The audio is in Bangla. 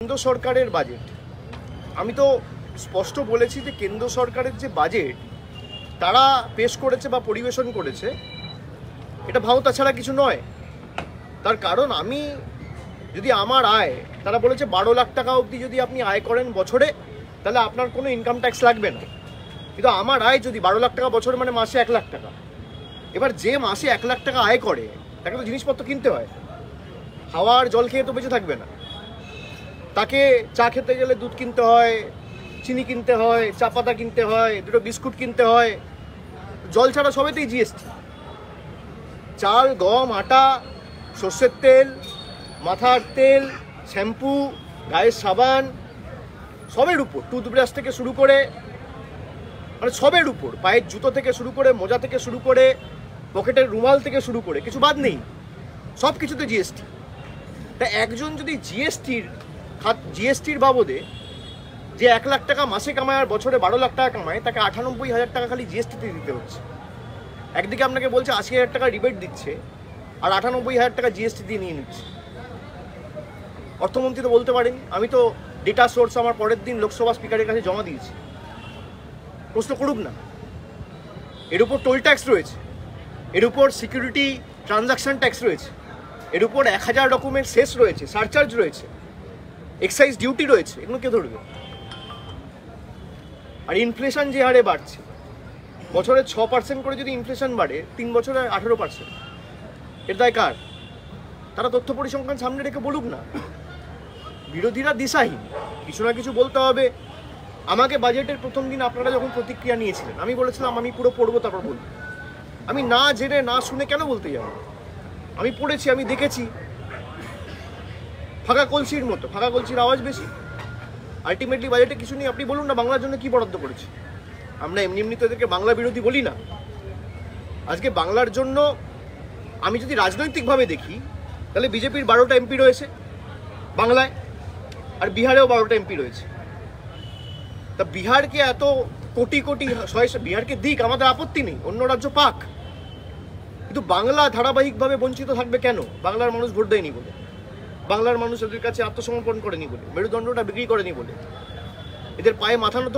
কেন্দ্র সরকারের বাজেট, আমি তো স্পষ্ট বলেছি যে কেন্দ্র সরকারের যে বাজেট তারা পেশ করেছে বা পরিবেশন করেছে এটা ভাওতা ছাড়া কিছু নয়। তার কারণ আমি যদি আমার আয়, তারা বলেছে 12 লাখ টাকা অবধি যদি আপনি আয় করেন বছরে তাহলে আপনার কোনো ইনকাম ট্যাক্স লাগবে না। কিন্তু আমার আয় যদি 12 লাখ টাকা বছরে মানে মাসে 1 লাখ টাকা, এবার যে মাসে 1 লাখ টাকা আয় করে তাকে তো জিনিসপত্র কিনতে হয়, খাওয়ার জল খেয়ে তো বেঁচে থাকবে না। তাকে চা খেতে গেলে দুধ কিনতে হয়, চিনি কিনতে হয়, চা পাতা কিনতে হয়, দুটো বিস্কুট কিনতে হয়, জল ছাড়া সবেতেই জিএসটি। চাল, গম, আটা, সর্ষের তেল, মাথার তেল, শ্যাম্পু, গায়ের সাবান, সবের উপর, টুথব্রাশ থেকে শুরু করে মানে সবের উপর, পায়ের জুতো থেকে শুরু করে, মোজা থেকে শুরু করে, পকেটের রুমাল থেকে শুরু করে কিছু বাদ নেই, সব কিছুতে জিএসটি। তা একজন যদি জিএসটির বাবদে যে 1 লাখ টাকা মাসে কামায় আর বছরে 12 লাখ টাকা কামায়, তাকে 98,000 টাকা খালি জিএসটিতে দিতে হচ্ছে। একদিকে আপনাকে বলছে 80,000 টাকা রিবেট দিচ্ছে আর 98,000 টাকা জিএসটি দিয়ে নিয়ে নিচ্ছে। অর্থমন্ত্রী তো বলতে পারেন, আমি তো ডেটা সোর্স আমার পরের দিন লোকসভা স্পিকারের কাছে জমা দিয়েছি, প্রশ্ন করুক না। এর উপর টোল ট্যাক্স রয়েছে, এর উপর সিকিউরিটি ট্রানজাকশন ট্যাক্স রয়েছে, এর উপর 1000 রকমের সেস রয়েছে, সারচার্জ রয়েছে, এক্সাইজ ডিউটি রয়েছে, এগুলো কে ধরবে? আর ইনফ্লেশন যে হারে বাড়ছে, বছরে 6% করে যদি ইনফ্লেশন বাড়ে, 3 বছরে 18%, এর দায় কার? তারা তথ্য পরিসংখ্যান সামনে রেখে বলুক না। বিরোধীরা দিশাহীন, কিছু না কিছু বলতে হবে। আমাকে বাজেটের প্রথম দিন আপনারা যখন প্রতিক্রিয়া নিয়েছিলেন, আমি বলেছিলাম আমি পুরো পড়বো তারপর বলবো। আমি না জেনে না শুনে কেন বলতে যাব? আমি পড়েছি, আমি দেখেছি। ফাঁকা কলসির মতো, ফাঁকা কলসির আওয়াজ বেশি। আলটিমেটলি বাজেটে কিছু নেই। আপনি বলুন না বাংলার জন্য কি বরাদ্দ করেছে। আমরা এমনি এমনি তো এদেরকে বাংলা বিরোধী বলি না। আজকে বাংলার জন্য আমি যদি রাজনৈতিকভাবে দেখি তাহলে বিজেপির 12টা এমপি রয়েছে বাংলায়, আর বিহারেও 12টা এমপি রয়েছে। তা বিহারকে এত কোটি কোটি বিহারকে দিক, আমাদের আপত্তি নেই, অন্য রাজ্য পাক, কিন্তু বাংলা ধারাবাহিকভাবে বঞ্চিত থাকবে কেন? বাংলার মানুষ ভোট দেয়নি বলে, বাংলার মানুষ এদের কাছে আত্মসমর্পণ করেনি বলে, মেরুদণ্ডটা বিক্রি করেনি বলে, এদের পায়ে মাথা নত